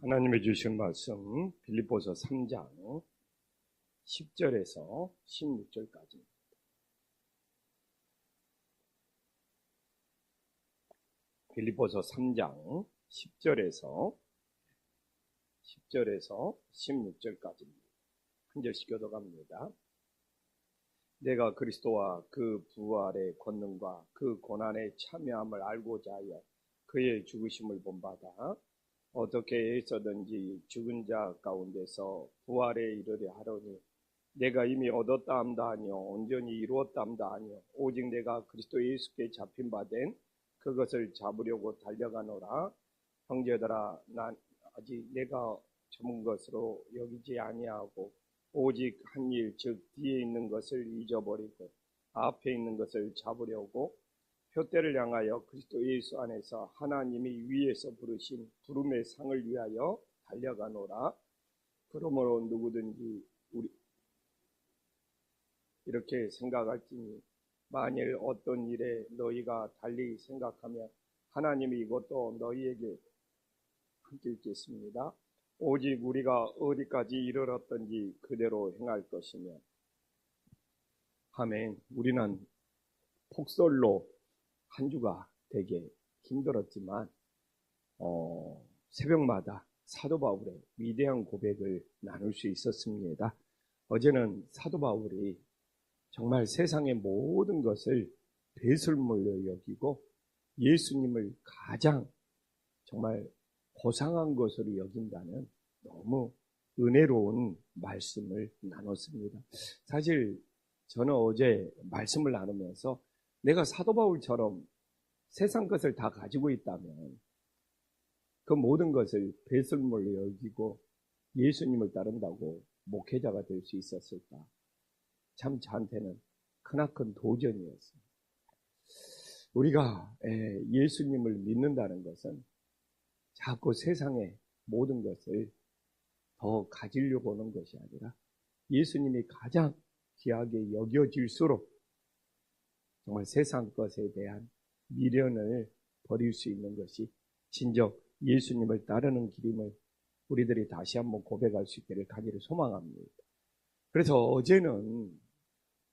하나님의 주신 말씀 빌립보서 3장 10절에서 16절까지입니다. 빌립보서 3장 10절에서 16절까지입니다. 한 절씩 교독합니다. 내가 그리스도와 그 부활의 권능과 그 고난의 참여함을 알고자 하여 그의 죽으심을 본받아 어떻게 해서든지 죽은 자 가운데서 부활에 이르려 하려니 내가 이미 얻었다 함다 하니요 온전히 이루었다 함다 하니요 오직 내가 그리스도 예수께 잡힌 바 된 그것을 잡으려고 달려가노라. 형제들아, 난 아직 내가 저문 것으로 여기지 아니하고 오직 한 일, 즉 뒤에 있는 것을 잊어버리고 앞에 있는 것을 잡으려고 표대를 향하여 그리스도 예수 안에서 하나님이 위에서 부르신 부름의 상을 위하여 달려가노라. 그러므로 누구든지 우리 이렇게 생각할지니 만일 어떤 일에 너희가 달리 생각하면 하나님이 이것도 너희에게 함께 있겠습니다. 오직 우리가 어디까지 이르렀던지 그대로 행할 것이며. 아멘. 우리는 폭설로 한 주가 되게 힘들었지만 새벽마다 사도 바울의 위대한 고백을 나눌 수 있었습니다. 어제는 사도 바울이 정말 세상의 모든 것을 배설물로 여기고 예수님을 가장 정말 고상한 것으로 여긴다는 너무 은혜로운 말씀을 나눴습니다. 사실 저는 어제 말씀을 나누면서 내가 사도 바울처럼 세상 것을 다 가지고 있다면 그 모든 것을 배설물로 여기고 예수님을 따른다고 목회자가 될 수 있었을까? 참 저한테는 크나큰 도전이었어요. 우리가 예수님을 믿는다는 것은 자꾸 세상의 모든 것을 더 가지려고 하는 것이 아니라 예수님이 가장 귀하게 여겨질수록 정말 세상 것에 대한 미련을 버릴 수 있는 것이 진정 예수님을 따르는 길임을 우리들이 다시 한번 고백할 수 있기를 간절히 소망합니다. 그래서 어제는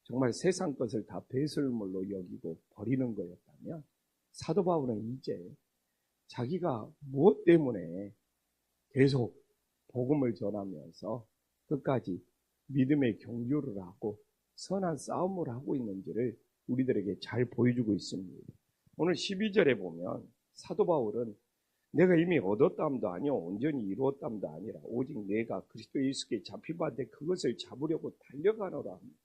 정말 세상 것을 다 배설물로 여기고 버리는 거였다면 사도 바울은 이제 자기가 무엇 때문에 계속 복음을 전하면서 끝까지 믿음의 경주를 하고 선한 싸움을 하고 있는지를 우리들에게 잘 보여주고 있습니다. 오늘 12절에 보면 사도 바울은 내가 이미 얻었담도 아니요 온전히 이루었담도 아니라 오직 내가 그리스도 예수께 잡힌 바 된 그것을 잡으려고 달려가노라 합니다.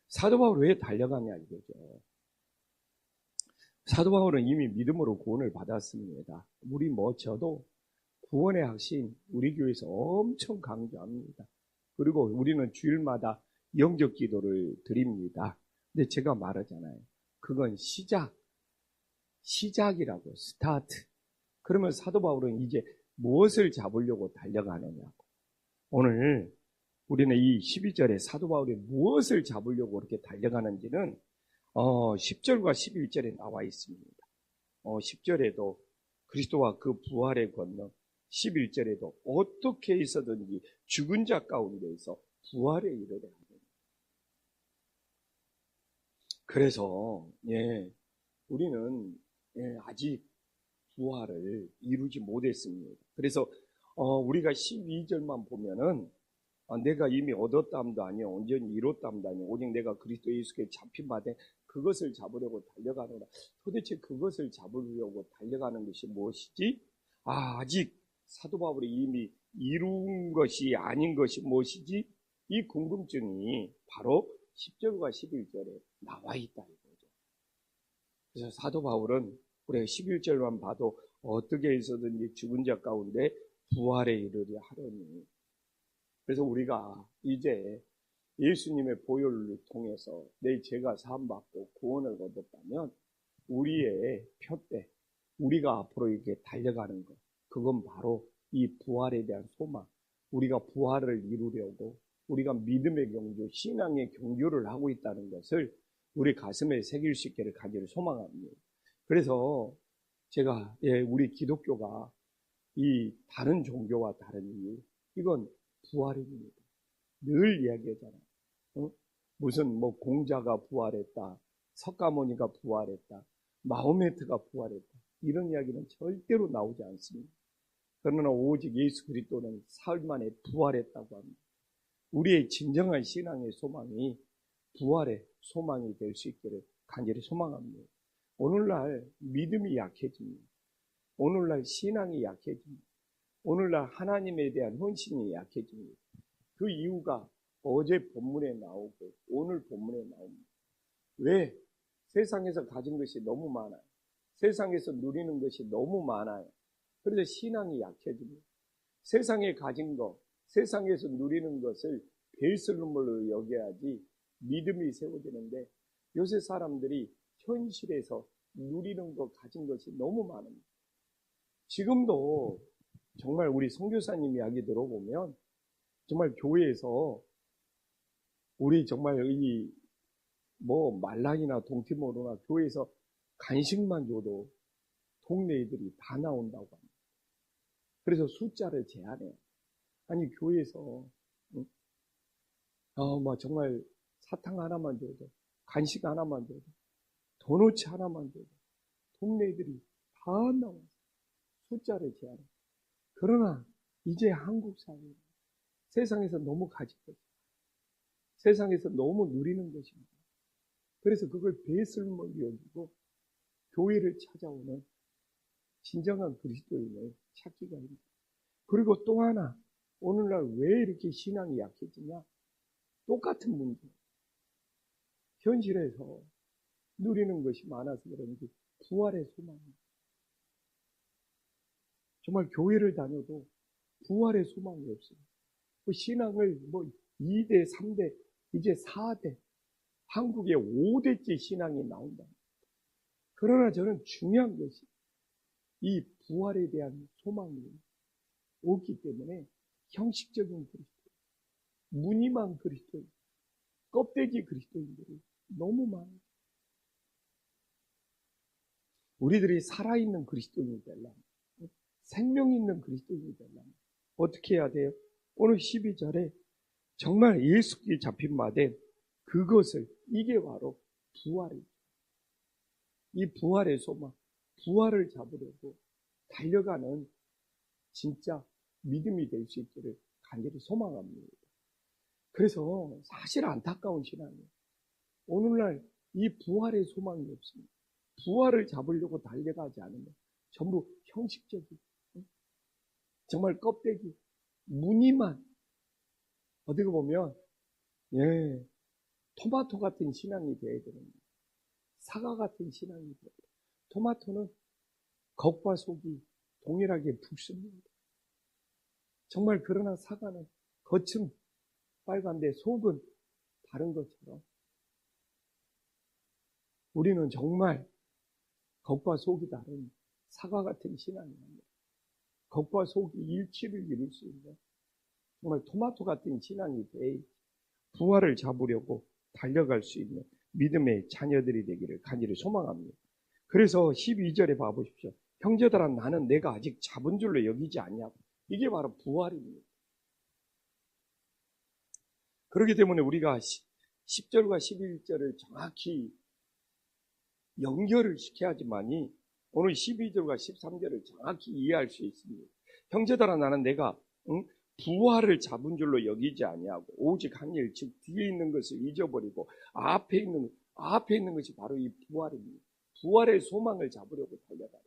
사도 바울 왜 달려가냐 이거죠. 사도 바울은 이미 믿음으로 구원을 받았습니다. 우리 저도 구원의 확신 우리 교회에서 엄청 강조합니다. 그리고 우리는 주일마다 영적 기도를 드립니다. 근데 제가 말하잖아요. 그건 시작이라고, 스타트. 그러면 사도 바울은 이제 무엇을 잡으려고 달려가느냐고. 오늘 우리는 이 12절에 사도 바울이 무엇을 잡으려고 그렇게 달려가는지는 10절과 11절에 나와 있습니다. 10절에도 그리스도와 그 부활의 권능, 11절에도 어떻게 해서든지 죽은 자 가운데에서 부활에 이르려 하는. 그래서 우리는 아직 부활을 이루지 못했습니다. 그래서 우리가 12절만 보면은 내가 이미 얻었담도 아니요 온전히 이뤘담도 아니요 오직 내가 그리스도 예수께 잡힌 바 된 그것을 잡으려고 달려가노라. 도대체 그것을 잡으려고 달려가는 것이 무엇이지? 아직 사도 바울이 이미 이룬 것이 아닌 것이 무엇이지? 이 궁금증이 바로 10절과 11절에 나와 있다 이거죠. 그래서 사도 바울은 우리가 11절만 봐도 어떻게 해서든지 죽은 자 가운데 부활에 이르려 하려니. 그래서 우리가 이제 예수님의 보혈을 통해서 내 죄가 사함받고 구원을 얻었다면 우리의 표대, 우리가 앞으로 이렇게 달려가는 것, 그건 바로 이 부활에 대한 소망. 우리가 부활을 이루려고 우리가 믿음의 경주, 신앙의 경주를 하고 있다는 것을 우리 가슴에 새길 수 있기를 간절히 소망합니다. 그래서 제가 우리 기독교가 이 다른 종교와 다른 이유, 이건 부활입니다. 늘 이야기하잖아요. 무슨 뭐 공자가 부활했다, 석가모니가 부활했다, 마호메트가 부활했다, 이런 이야기는 절대로 나오지 않습니다. 그러나 오직 예수 그리스도는 사흘 만에 부활했다고 합니다. 우리의 진정한 신앙의 소망이 부활의 소망이 될 수 있기를 간절히 소망합니다. 오늘날 믿음이 약해집니다. 오늘날 신앙이 약해집니다. 오늘날 하나님에 대한 헌신이 약해집니다. 그 이유가 어제 본문에 나오고 오늘 본문에 나옵니다. 왜? 세상에서 가진 것이 너무 많아요. 세상에서 누리는 것이 너무 많아요. 그래서 신앙이 약해집니다. 세상에 가진 것, 세상에서 누리는 것을 베이스로 여겨야지 믿음이 세워지는데, 요새 사람들이 현실에서 누리는 것, 가진 것이 너무 많습니다. 지금도 정말 우리 선교사님 이야기 들어보면 정말 교회에서 우리 정말 이 뭐 말랑이나 동티모르나 교회에서 간식만 줘도 동네 애들이 다 나온다고 합니다. 그래서 숫자를 제한해요. 아니 교회에서 막 정말 사탕 하나만 줘도, 간식 하나만 줘도, 도넛 하나만 줘도 동네 애들이 다 나와요. 숫자를 제한해요. 그러나 이제 한국 사회, 세상에서 너무 가진 것이, 세상에서 너무 누리는 것입니다. 그래서 그걸 배설물로 여기고 교회를 찾아오는 진정한 그리스도인을 찾기가 힘들어요. 그리고 또 하나, 오늘날 왜 이렇게 신앙이 약해지냐? 똑같은 문제. 현실에서 누리는 것이 많아서 그런지 부활의 소망입니다. 정말 교회를 다녀도 부활의 소망이 없어요. 신앙을 2대, 3대, 이제 4대, 한국의 5대째 신앙이 나온다. 그러나 저는 중요한 것이 이 부활에 대한 소망이 없기 때문에 형식적인 그리스도, 무늬만 그리스도인, 껍데기 그리스도인들이 너무 많아요. 우리들이 살아있는 그리스도인이 되려면, 생명 있는 그리스도인이 되려면 어떻게 해야 돼요? 오늘 12절에 정말 예수께 잡힌 마대 그것을, 이게 바로 부활이죠. 이 부활의 소망, 부활을 잡으려고 달려가는 진짜 믿음이 될 수 있기를 간절히 소망합니다. 그래서 사실 안타까운 신앙이에요. 오늘날 이 부활의 소망이 없습니다. 부활을 잡으려고 달려가지 않으면 전부 형식적인, 정말 껍데기, 무늬만, 어떻게 보면 토마토 같은 신앙이 되어야 됩니다. 사과 같은 신앙이 되어야 됩니다. 토마토는 겉과 속이 동일하게 붉습니다. 정말 그러나 사과는 겉은 빨간데 속은 다른 것처럼 우리는 정말 겉과 속이 다른 사과 같은 신앙입니다. 겉과 속이 일치를 이룰 수 있는 정말 토마토 같은 신앙이 돼 부활을 잡으려고 달려갈 수 있는 믿음의 자녀들이 되기를 간절히 소망합니다. 그래서 12절에 봐보십시오. 형제들아 나는 내가 아직 잡은 줄로 여기지 않냐고. 이게 바로 부활입니다. 그렇기 때문에 우리가 10절과 11절을 정확히 연결을 시켜야지만이 오늘 12절과 13절을 정확히 이해할 수 있습니다. 형제들아 나는 내가 부활을 잡은 줄로 여기지 아니하고 오직 한 일, 즉 뒤에 있는 것을 잊어버리고 앞에 있는 것이 바로 이 부활입니다. 부활의 소망을 잡으려고 달려가요.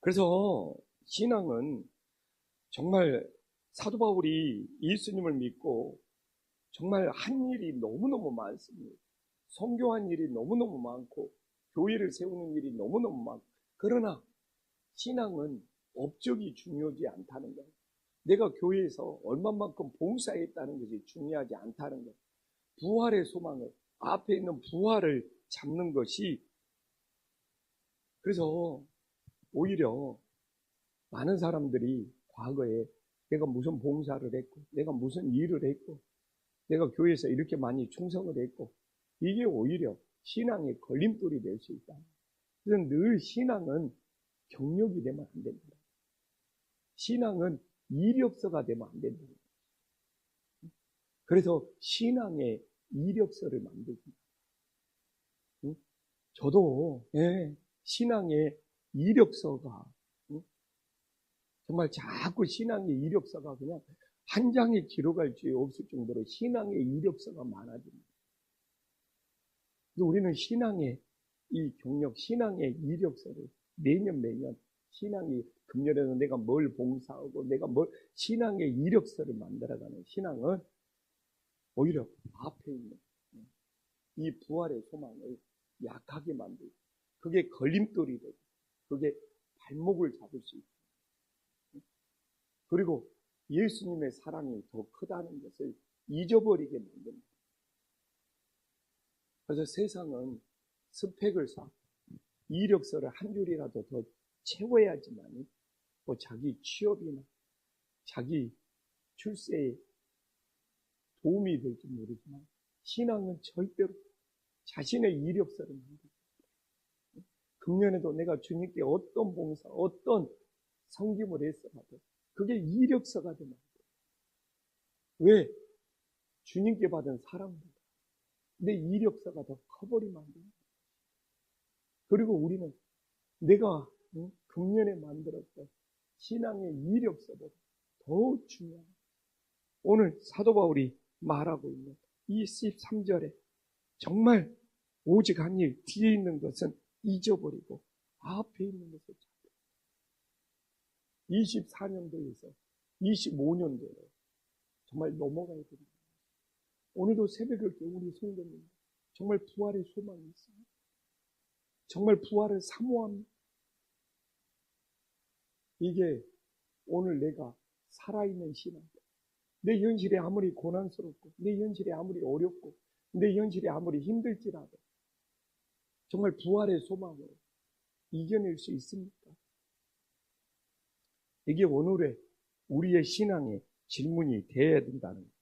그래서 신앙은 정말 사도 바울이 예수님을 믿고 정말 한 일이 너무너무 많습니다. 선교한 일이 너무너무 많고 교회를 세우는 일이 너무너무 많고, 그러나 신앙은 업적이 중요하지 않다는 거예요. 내가 교회에서 얼마만큼 봉사했다는 것이 중요하지 않다는 거예요. 부활의 소망을, 앞에 있는 부활을 잡는 것이, 그래서 오히려 많은 사람들이 과거에 내가 무슨 봉사를 했고 내가 무슨 일을 했고 내가 교회에서 이렇게 많이 충성을 했고, 이게 오히려 신앙의 걸림돌이 될 수 있다. 그래서 늘 신앙은 경력이 되면 안 된다. 신앙은 이력서가 되면 안 된다. 그래서 신앙의 이력서를 만들기. 저도 신앙의 이력서가 정말 자꾸 신앙의 이력서가 그냥 한 장에 기록할 수 없을 정도로 신앙의 이력서가 많아집니다. 우리는 신앙의 이 경력, 신앙의 이력서를 매년 신앙이 금년에는 내가 뭘 봉사하고 내가 뭘 신앙의 이력서를 만들어가는 신앙은 오히려 앞에 있는 이 부활의 소망을 약하게 만들고 그게 걸림돌이 되고 그게 발목을 잡을 수 있고 그리고 예수님의 사랑이 더 크다는 것을 잊어버리게 만듭니다. 그래서 세상은 스펙을 쌓고 이력서를 한 줄이라도 더 채워야지만 뭐 자기 취업이나 자기 출세에 도움이 될지 모르지만 신앙은 절대로 자신의 이력서를 만들고 금년에도 내가 주님께 어떤 봉사, 어떤 섬김을 했어도 그게 이력서가 되면 안 돼요. 왜? 주님께 받은 사랑보다 내 이력서가 더 커버리면 안 돼요. 그리고 우리는 내가 금년에 만들었던 신앙의 이력서보다 더 중요한 오늘 사도 바울이 말하고 있는 이 13절에 정말 오직 한 일 뒤에 있는 것은 잊어버리고 앞에 있는 것을 찾고 24년도에서 25년도로 정말 넘어가야 됩니다. 오늘도 새벽에 우리 성도님 정말 부활의 소망이 있어요. 정말 부활을 사모합니다. 이게 오늘 내가 살아있는 신앙. 내 현실이 아무리 고난스럽고 내 현실이 아무리 어렵고 내 현실이 아무리 힘들지라도 정말 부활의 소망으로 이겨낼 수 있습니까? 이게 오늘의 우리의 신앙의 질문이 되어야 된다는 거예요.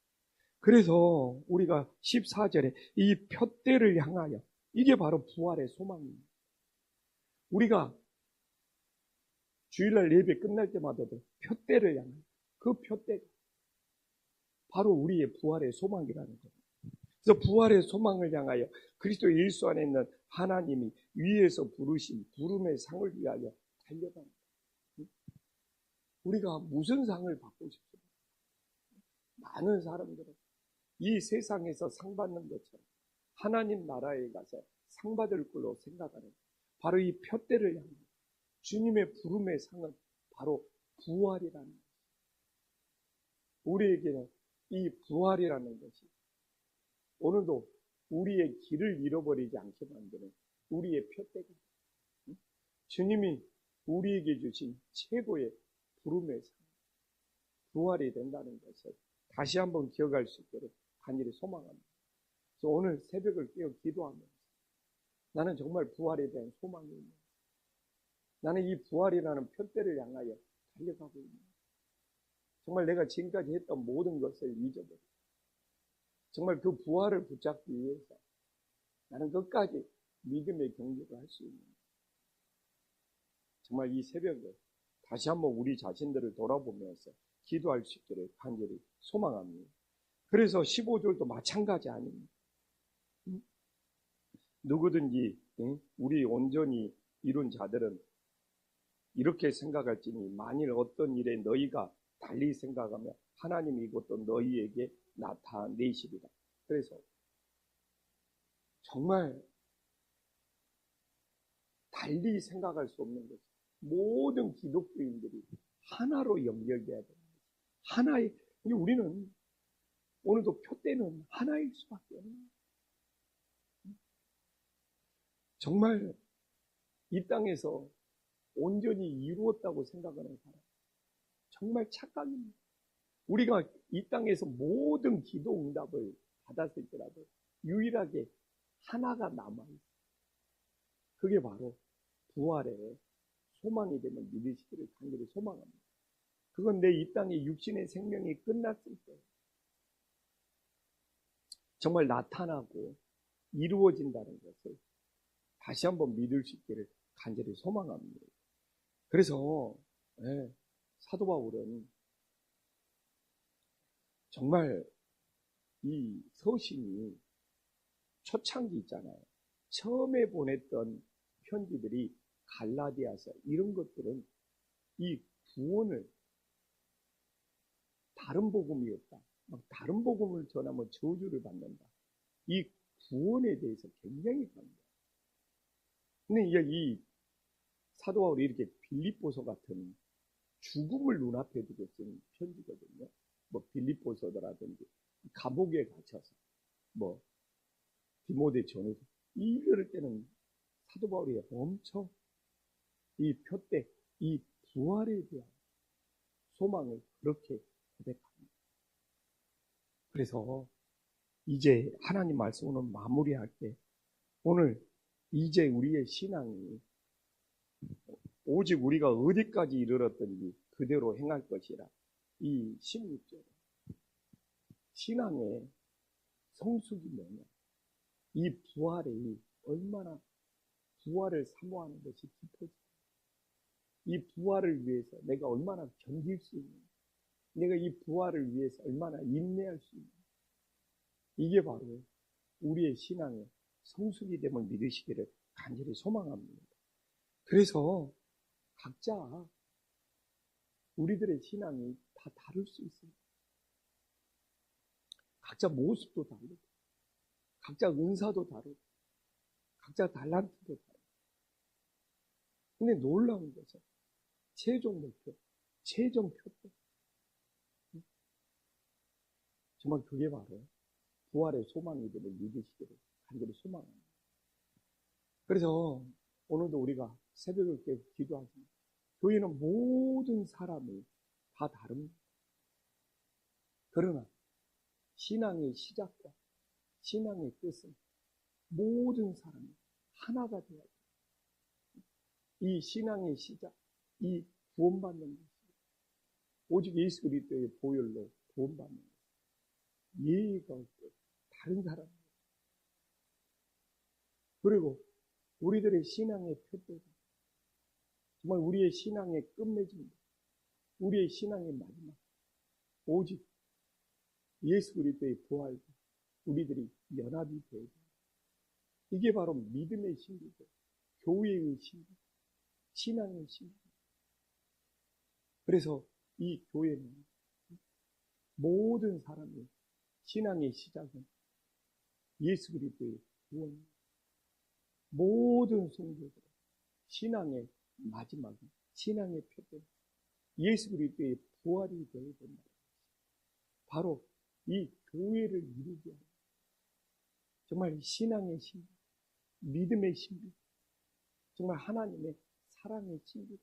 그래서 우리가 14절에 이 표대를 향하여 이게 바로 부활의 소망입니다. 우리가 주일날 예배 끝날 때마다도 표대를 향하여 그 표대가 바로 우리의 부활의 소망이라는 거예요. 그래서 부활의 소망을 향하여 그리스도 예수 안에 있는 하나님이 위에서 부르신 부름의 상을 위하여 달려갑니다. 우리가 무슨 상을 받고 싶습니까? 많은 사람들은 이 세상에서 상 받는 것처럼 하나님 나라에 가서 상 받을 걸로 생각하는 바로 이 표대를 향해 주님의 부름의 상은 바로 부활이라는 것입니다. 우리에게는 이 부활이라는 것이 오늘도 우리의 길을 잃어버리지 않게 만드는 우리의 표대가 주님이 우리에게 주신 최고의 부름의 상, 부활이 된다는 것을 다시 한번 기억할 수 있도록 간절히 소망합니다. 그래서 오늘 새벽을 깨어 기도하면서 나는 정말 부활에 대한 소망이 있는 나는 이 부활이라는 표대를 향하여 달려가고 있는 정말 내가 지금까지 했던 모든 것을 잊어버리고 정말 그 부활을 붙잡기 위해서 나는 끝까지 믿음의 경주를 할 수 있는 정말 이 새벽에 다시 한번 우리 자신들을 돌아보면서 기도할 수 있기를 간절히 소망합니다. 그래서 15절도 마찬가지 아닙니다. 누구든지 우리 온전히 이룬 자들은 이렇게 생각할지니 만일 어떤 일에 너희가 달리 생각하면 하나님이 이것도 너희에게 나타내시리라. 그래서 정말 달리 생각할 수 없는 것이 모든 기독교인들이 하나로 연결돼야 됩니다. 하나의 우리는 오늘도 표대는 하나일 수밖에 없어요. 정말 이 땅에서 온전히 이루었다고 생각하는 사람 정말 착각입니다. 우리가 이 땅에서 모든 기도 응답을 받았을 때라도 유일하게 하나가 남아있어요. 그게 바로 부활의 소망이 되면 믿으시기를 간절히 소망합니다. 그건 내 이 땅의 육신의 생명이 끝났을 때 정말 나타나고 이루어진다는 것을 다시 한번 믿을 수 있기를 간절히 소망합니다. 그래서 사도 바울은 정말 이 서신이 초창기 있잖아요. 처음에 보냈던 편지들이 갈라디아서 이런 것들은 이 구원을 다른 복음이 없다. 막 다른 복음을 전하면 저주를 받는다. 이 구원에 대해서 굉장히 강조해요. 근데 이제 이 사도 바울이 이렇게 빌립보서 같은 죽음을 눈앞에 두고 쓴 편지거든요. 뭐 빌립보서라든지 감옥에 갇혀서 뭐 디모데 전후서 이럴 때는 사도 바울이 엄청 이 표대 이 부활에 대한 소망을 그렇게 고백합니다. 그래서 이제 하나님 말씀으로 마무리할 때 오늘 이제 우리의 신앙이 오직 우리가 어디까지 이르렀든지 그대로 행할 것이라. 이 16절 신앙의 성숙이 뭐냐? 이 부활이 얼마나 부활을 사모하는 것이 깊어져. 이 부활을 위해서 내가 얼마나 견딜 수 있는, 내가 이 부활을 위해서 얼마나 인내할 수 있는, 이게 바로 우리의 신앙의 성숙이 됨을 믿으시기를 간절히 소망합니다. 그래서 각자 우리들의 신앙이 다 다를 수 있어요. 각자 모습도 다르고, 각자 은사도 다르고, 각자 달란트도 다르고. 근데 놀라운 것은 최종 목표, 최종 표대. 정말 그게 바로 부활의 소망이 되는 믿으시기를 간절히 소망합니다. 그래서 오늘도 우리가 새벽을 깨고 기도하십니다. 교회는 모든 사람이 다 다릅니다. 그러나 신앙의 시작과 신앙의 끝은 모든 사람이 하나가 되어야 합니다. 이 신앙의 시작, 이 구원받는 것이 오직 예수 그리스도의 보혈로 구원받는 것. 예의가 없고 다른 사람입니다. 그리고 우리들의 신앙의 표대가 정말 우리의 신앙의 끝맺음입니다. 우리의 신앙의 마지막 오직 예수 그리스도의 부활과 우리들이 연합이 되어야 됩니다. 이게 바로 믿음의 신비고 교회의 신비, 신앙의 신비. 그래서 이 교회는 모든 사람의 신앙의 시작은 예수 그리스도의 구원, 모든 성도들 신앙의 마지막은 신앙의 표대 예수 그리스도의 부활이 되어야 된다. 바로 이 교회를 이루게 하는 정말 신앙의 신비, 믿음의 신비, 정말 하나님의 사랑의 신비다.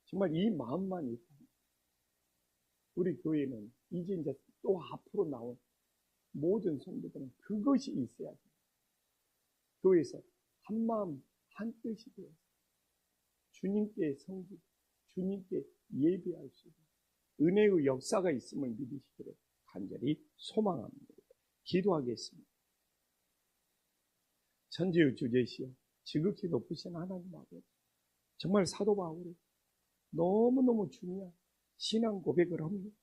정말 이 마음만 있다면 우리 교회는 이제 또 앞으로 나온 모든 성도들은 그것이 있어야 됩니다. 교회에서 한 마음 한 뜻이 되어서 주님께 섬기고 주님께 예배할 수 있는 은혜의 역사가 있음을 믿으시기를 간절히 소망합니다. 기도하겠습니다. 천지의 주제시여 지극히 높으신 하나님 아버지, 정말 사도 바울이 너무너무 중요한 신앙 고백을 합니다.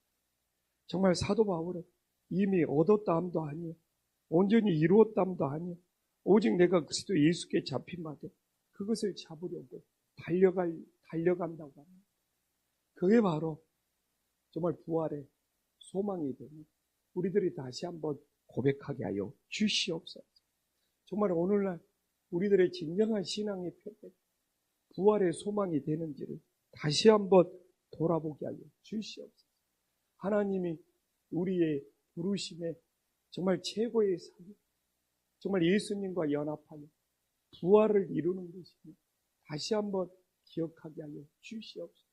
정말 사도 바울은 이미 얻었다함도 아니요, 온전히 이루었다함도 아니요, 오직 내가 그리스도 예수께 잡힌 바되 그것을 잡으려고 달려간다고 합니다. 그게 바로 정말 부활의 소망이 되는 우리들이 다시 한번 고백하게 하여 주시옵소서. 정말 오늘날 우리들의 진정한 신앙의 표대, 부활의 소망이 되는지를 다시 한번 돌아보게 하여 주시옵소서. 하나님이 우리의 부르심에 정말 최고의 사기, 정말 예수님과 연합하여 부활을 이루는 것이며 다시 한번 기억하게 하여 주시옵소서.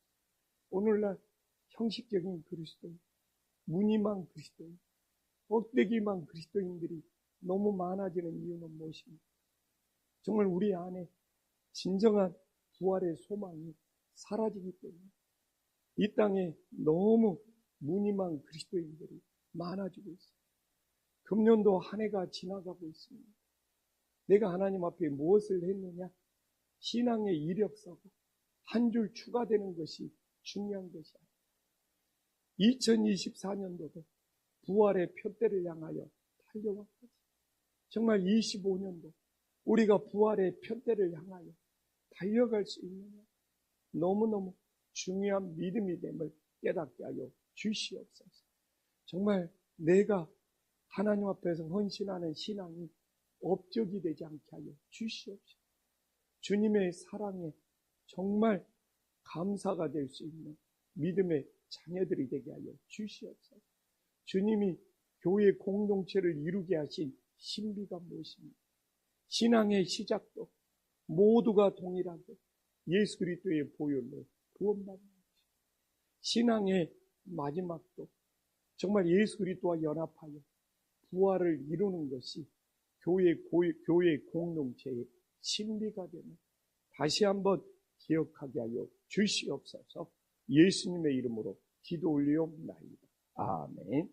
오늘날 형식적인 그리스도인, 무늬만 그리스도인, 껍데기만 그리스도인들이 너무 많아지는 이유는 무엇입니까? 정말 우리 안에 진정한 부활의 소망이 사라지기 때문에 이 땅에 너무 무늬만 그리스도인들이 많아지고 있습니다. 금년도 한 해가 지나가고 있습니다. 내가 하나님 앞에 무엇을 했느냐? 신앙의 이력서가 한 줄 추가되는 것이 중요한 것이 아니에요. 2024년도도 부활의 표대를 향하여 달려왔거든요. 정말 25년도 우리가 부활의 표대를 향하여 달려갈 수 있느냐, 너무너무 중요한 믿음이 됨을 깨닫게 하여 주시옵소서. 정말 내가 하나님 앞에서 헌신하는 신앙이 업적이 되지 않게 하여 주시옵소서. 주님의 사랑에 정말 감사가 될 수 있는 믿음의 자녀들이 되게 하여 주시옵소서. 주님이 교회 공동체를 이루게 하신 신비가 무엇입니까? 신앙의 시작도 모두가 동일하게 예수 그리스도의 보혈로 구원받는 것입니다. 신앙의 마지막도 정말 예수 그리스도와 연합하여 부활을 이루는 것이 교회 공동체의 신비가 되는, 다시 한번 기억하게 하여 주시옵소서. 예수님의 이름으로 기도 올리옵나이다. 아멘.